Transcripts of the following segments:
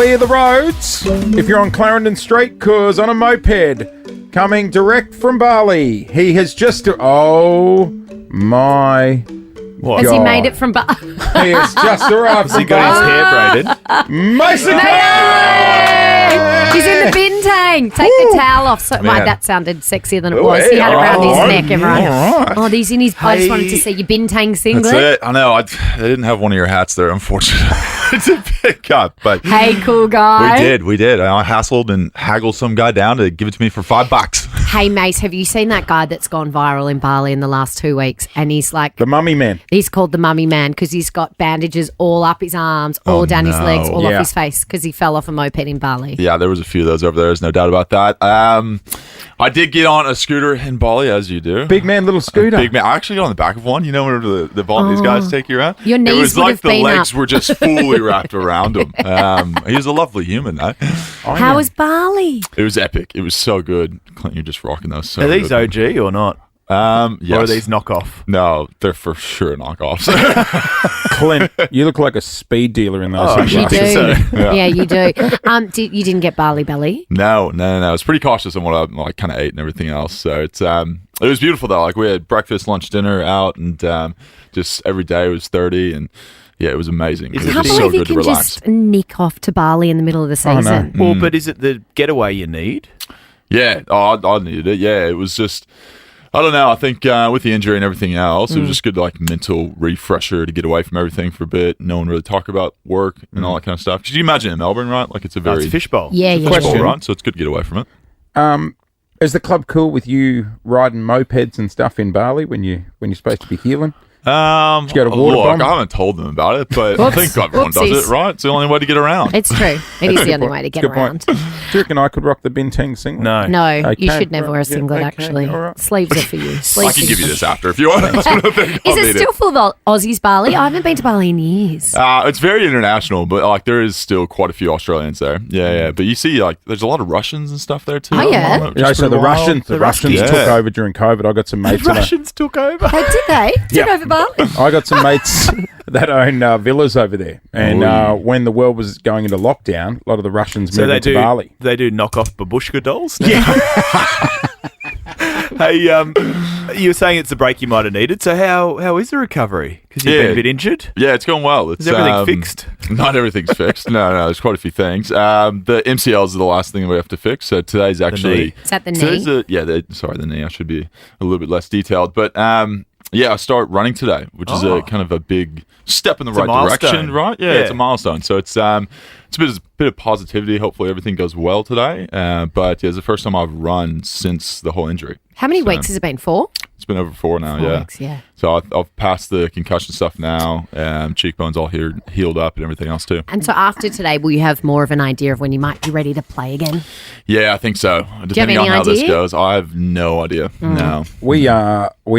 clear the roads if you're on Clarendon Street, cause on a moped coming direct from Bali, he has just... Oh my... What? Has he made it from Bali? He has just arrived Has he from got his Bali. hair braided? Mason He's in the bin tank. Take the towel off. So, Man. that sounded sexier than it was. He had it around his neck, everyone. Oh, he's in his... I just wanted to see your bin tank singlet. That's it. I know. I didn't have one of your hats there, unfortunately. To pick up, but Hey, cool guy. we did. I hassled and haggled some guy down to give it to me for $5. Hey, Mace, have you seen that guy that's gone viral in Bali in the last 2 weeks? And he's like... The mummy man. He's called the mummy man because he's got bandages all up his arms, all down his legs, all off his face because he fell off a moped in Bali. Yeah, there was a few of those over there. There's no doubt about that. I did get on a scooter in Bali, as you do. Big man, little scooter. Big man. I actually got on the back of one. You know where the Balinese guys take you around? Your knees It was would like have the been legs up. were just fully wrapped around him. He was a lovely human. How was Bali? It was epic. It was so good. Clint, you're just rocking those. So Are these good. OG or not? Yes. Or are these knockoff? No, they're for sure knockoffs. Clint, you look like a speed dealer in those. Oh, You I do. think so. Yeah, you do. You didn't get Bali belly? No. I was pretty cautious on what I kind of ate and everything else. So it was beautiful though. Like we had breakfast, lunch, dinner out, and just every day was 30, and yeah, it was amazing. It I was can't just so believe you good to can relax. just nick off to Bali in the middle of the season. Well, but is it the getaway you need? Yeah, I needed it. Yeah, it was just, I don't know. I think with the injury and everything else, it was just good, like mental refresher to get away from everything for a bit. No one really talk about work and all that kind of stuff. Because you imagine in Melbourne, right? Like it's a very It's fishbowl. Yeah. fishbowl, right? So it's good to get away from it. Is the club cool with you riding mopeds and stuff in Bali when you're supposed to be healing? You go to water bomb? I haven't told them about it, but I think everyone does Whoopsies. it, right? It's the only way to get around. It's true. It is the only way to get Good around. point. Do you reckon I could rock the Bintang singlet? No. No, Okay, you should never right, wear a yeah, singlet, okay, actually. all right. Sleeves are for you. I Sleeves can are give you for this after if you want. Is it still full of Aussies, Bali? I haven't been to Bali in years. It's very international, but like there is still quite a few Australians there. Yeah. But you see, like, there's a lot of Russians and stuff there too. Oh, yeah? Which is Yeah, so pretty the wild. Russians Yeah. took over during COVID. I got some mates. The Russians took over. Oh, did they? Took over Bali? I got some mates that own villas over there, and when the world was going into lockdown, a lot of the Russians So moved they into do. Bali. They do knockoff babushka dolls. Yeah. Hey, you were saying it's the break you might have needed. So how is the recovery? Because you've been a bit injured. Yeah, it's going well. It's, Is everything fixed? Not everything's fixed. No, there's quite a few things. The MCLs are the last thing we have to fix. So today's actually... knee. Is that the today's knee? the knee. I should be a little bit less detailed. But I start running today, which is a kind of a big step in the It's a right direction, milestone. right? Yeah, Yeah. it's a milestone. So it's a bit of positivity. Hopefully everything goes well today. But it's the first time I've run since the whole injury. How many weeks has it been? 4? It's been over 4 now, 4 yeah. weeks, yeah. So I've passed the concussion stuff now. Cheekbones all healed up and everything else too. And so after today, will you have more of an idea of when you might be ready to play again? Yeah, I think so. Depending on any how this idea? goes, I have no idea. No. We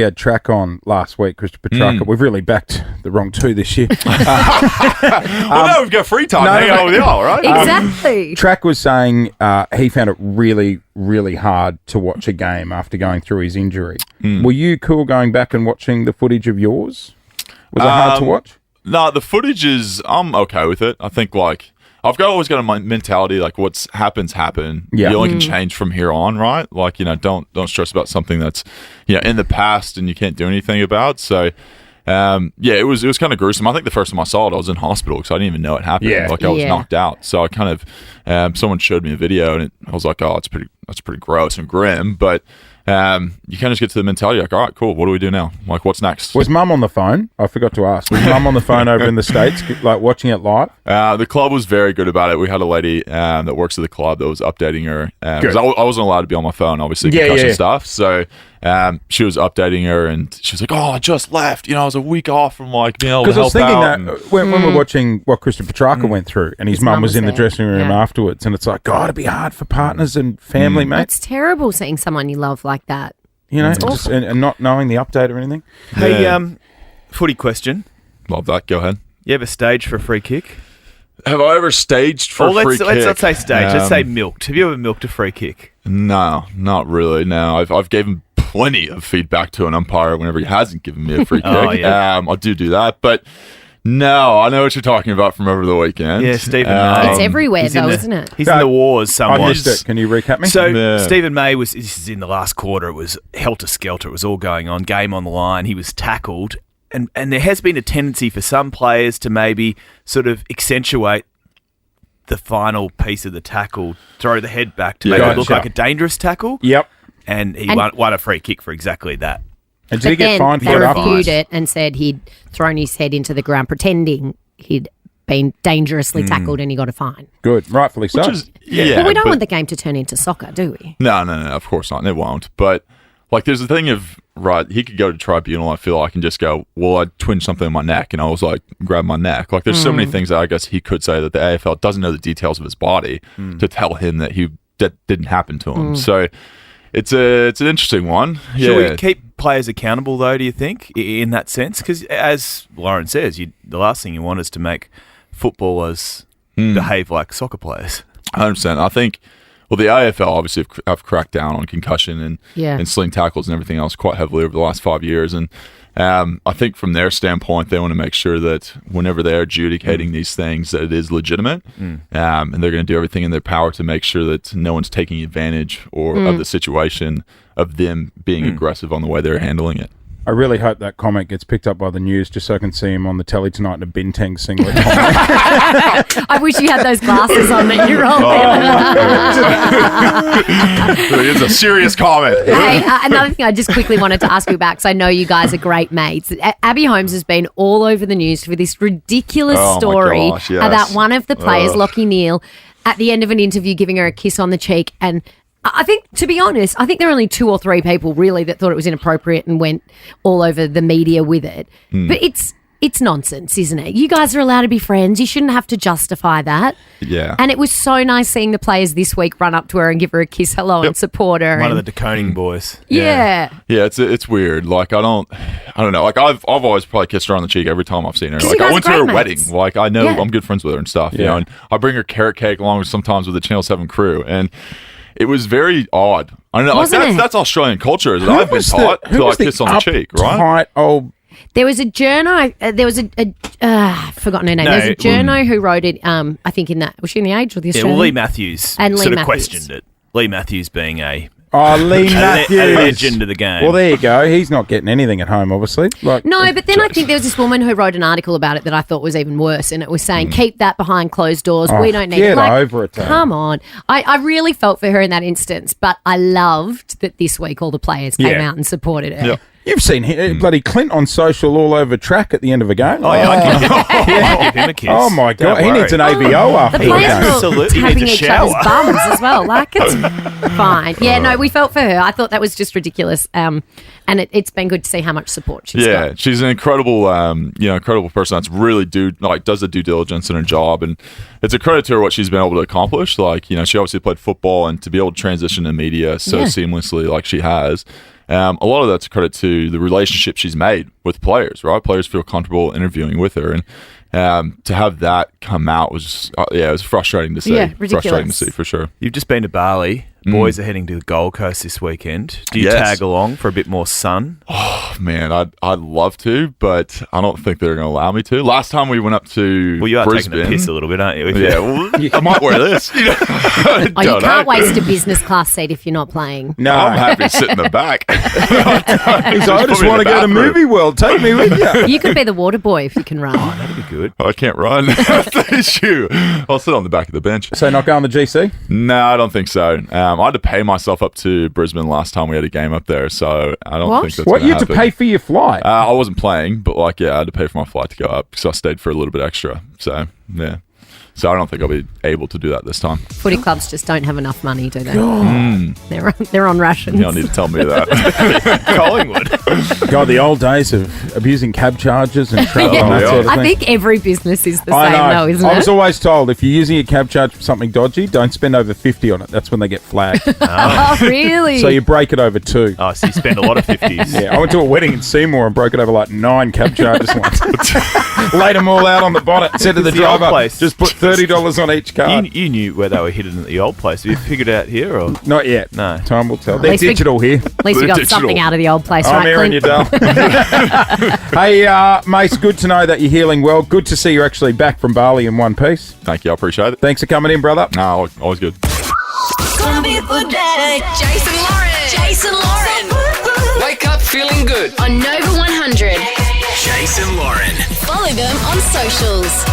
had track on last week, Christopher Petrarca. We've really backed the wrong two this year. Well, now we've got free time to hang out with y'all, right? Exactly. Track was saying he found it really, really hard to watch a game after going through his injury. Were you cool going back and watching the footage of yours? Was it hard to watch? No, the footage is, I'm okay with it. I think, like, always got a mentality, like, what's happen. Yeah. You only can change from here on, right? Like, don't stress about something that's, in the past and you can't do anything about. So, it was kind of gruesome. I think the first time I saw it, I was in hospital because I didn't even know it happened. Yeah. Like, I was Yeah. knocked out. So I kind of, someone showed me a video and I was like, oh, that's pretty gross and grim. But you kind of just get to the mentality like, all right, cool. What do we do now? Like, what's next? Was Mum on the phone? I forgot to ask. Was Mum on the phone over in the States, like watching it live? The club was very good about it. We had a lady that works at the club that was updating her because I wasn't allowed to be on my phone, obviously, concussion stuff. So she was updating her, and she was like, "Oh, I just left. I was a week off from like being able to Because I was help thinking out." that when we're watching what Christopher Petrarca went through, and his mum was in the there. dressing room Yeah. afterwards, and it's like, God, it'd be hard for partners and family, mate. It's terrible seeing someone you love like that. Just, and not knowing the update or anything. Hey, Yeah. footy question. Love that. Go ahead. You ever staged for a free kick? Have I ever staged for a free let's kick? not say staged. Let's say milked. Have you ever milked a free kick? No, not really. No, I've given plenty of feedback to an umpire whenever he hasn't given me a free kick. Oh, yeah. I do that, but No, I know what you're talking about from over the weekend. Yeah, Stephen May. It's everywhere, though, isn't it? He's in the wars somewhat. I missed it. Can you recap me? So Stephen May this is in the last quarter. It was helter-skelter. It was all going on. Game on the line. He was tackled. And there has been a tendency for some players to maybe sort of accentuate the final piece of the tackle, throw the head back to make it look like a dangerous tackle. Yep. And he won a free kick for exactly that. And did he get fined for they it reviewed it and said he'd thrown his head into the ground pretending he'd been dangerously tackled and he got a fine. Good. Rightfully so. But we don't want the game to turn into soccer, do we? No, of course not. And it won't. But, like, there's a thing of, right, he could go to tribunal, I feel like, and just go, well, I twinged something in my neck, and I was like, grab my neck. Like, there's so many things that I guess he could say that the AFL doesn't know the details of his body to tell him that that didn't happen to him. So it's an interesting one. Should we keep players accountable, though, do you think, in that sense? Because as Lauren says, the last thing you want is to make footballers behave like soccer players. 100%. I think, well, the AFL obviously have cracked down on concussion and sling tackles and everything else quite heavily over the last 5 years. And I think from their standpoint, they want to make sure that whenever they're adjudicating these things, that it is legitimate. And they're going to do everything in their power to make sure that no one's taking advantage of the situation of them being aggressive on the way they're handling it. I really hope that comment gets picked up by the news just so I can see him on the telly tonight in a Bintang singlet. I wish you had those glasses on that you rolled It's a serious comment. Hey, another thing I just quickly wanted to ask you about, because I know you guys are great mates. Abby Holmes has been all over the news for this ridiculous story about one of the players, Lachie Neale, at the end of an interview giving her a kiss on the cheek. And I think, to be honest, I think there are only 2 or 3 people really that thought it was inappropriate and went all over the media with it. But it's nonsense, isn't it? You guys are allowed to be friends. You shouldn't have to justify that. Yeah. And it was so nice seeing the players this week run up to her and give her a kiss hello and support her. One of the DeConing boys. Yeah. Yeah, it's weird. Like, I don't know. Like, I've always probably kissed her on the cheek every time I've seen her. Like, I went to her wedding. Like, I know I'm good friends with her and stuff. You know, and I bring her carrot cake along with sometimes with the Channel 7 crew. And it was very odd. I don't know. Like, that's Australian culture. I've been taught to like kiss on the cheek, right? There was a journo. There was I've forgotten her name. There's a journo who wrote it. I think in that was she in the Age or the Australian? Yeah, well, Lee Matthews and sort Lee of questioned it. Lee Matthews being a Lee Matthews, a legend of the game. Well, there you go. He's not getting anything at home, obviously. No, but then I think there was this woman who wrote an article about it that I thought was even worse, and it was saying, keep that behind closed doors. We don't need it. Get over it. Come on. I really felt for her in that instance, but I loved that this week all the players came out and supported her. Yep. You've seen bloody Clint on social all over track at the end of a game. I'd give him a kiss. Oh, my God. He needs an ABO after the the players game. were Absolutely having needs a each shower. other's bums as well. Like, it's fine. Yeah, no, we felt for her. I thought that was just ridiculous. And it's been good to see how much support she's got. Yeah, she's an incredible, incredible person that's really does the due diligence in her job, and it's a credit to her what she's been able to accomplish. Like, she obviously played football, and to be able to transition to media so seamlessly like she has. A lot of that's a credit to the relationship she's made with players, right? Players feel comfortable interviewing with her, and to have that come out was just, it was frustrating to see. Yeah, ridiculous. Frustrating to see, for sure. You've just been to Bali. Boys are heading to the Gold Coast this weekend. Do you tag along for a bit more sun? Oh, man, I'd love to, but I don't think they're going to allow me to. Last time we went up to Well, you are Brisbane, taking a piss a little bit, aren't you? Yeah, well, I might wear this. You can't waste a business class seat if you're not playing. No. I'm happy to sit in the back. I just want to go to Movie World. Take me with you. You could be the water boy if you can run. That'd be good. I can't run. That's the issue. I'll sit on the back of the bench. So not going to GC? No, I don't think so. I had to pay myself up to Brisbane last time we had a game up there, so I don't think that's What, gonna you had to happen. pay for your flight? I wasn't playing, but I had to pay for my flight to go up because I stayed for a little bit extra. So, yeah. So I don't think I'll be able to do that this time. Footy clubs just don't have enough money, do they? They're on rations. You don't need to tell me that. Collingwood. God, the old days of abusing cab charges and travel and that sort of thing. I think every business is the I same, know. though, isn't I it? was always told if you're using a cab charge for something dodgy, don't spend over 50 on it. That's when they get flagged. Oh, really? So you break it over 2. Oh, so you spend a lot of 50s. Yeah, I went to a wedding in Seymour and broke it over like 9 cab charges once. Laid them all out on the bonnet. Said to the the old driver, place. just put $30 on each card. You knew where they were hidden at the old place. Have you figured it out here? Or? Not yet. No. Time will tell. They're least we- digital here. At least we They're got digital. something out of the old place, I'm right, hearing you, Clint? Dale. Hey, Mace, good to know that you're healing well. Good to see you're actually back from Bali in one piece. Thank you. I appreciate it. Thanks for coming in, brother. No, always good. Jason Lauren. Wake up feeling good. On Nova 100. Jason Lauren. Follow them on socials.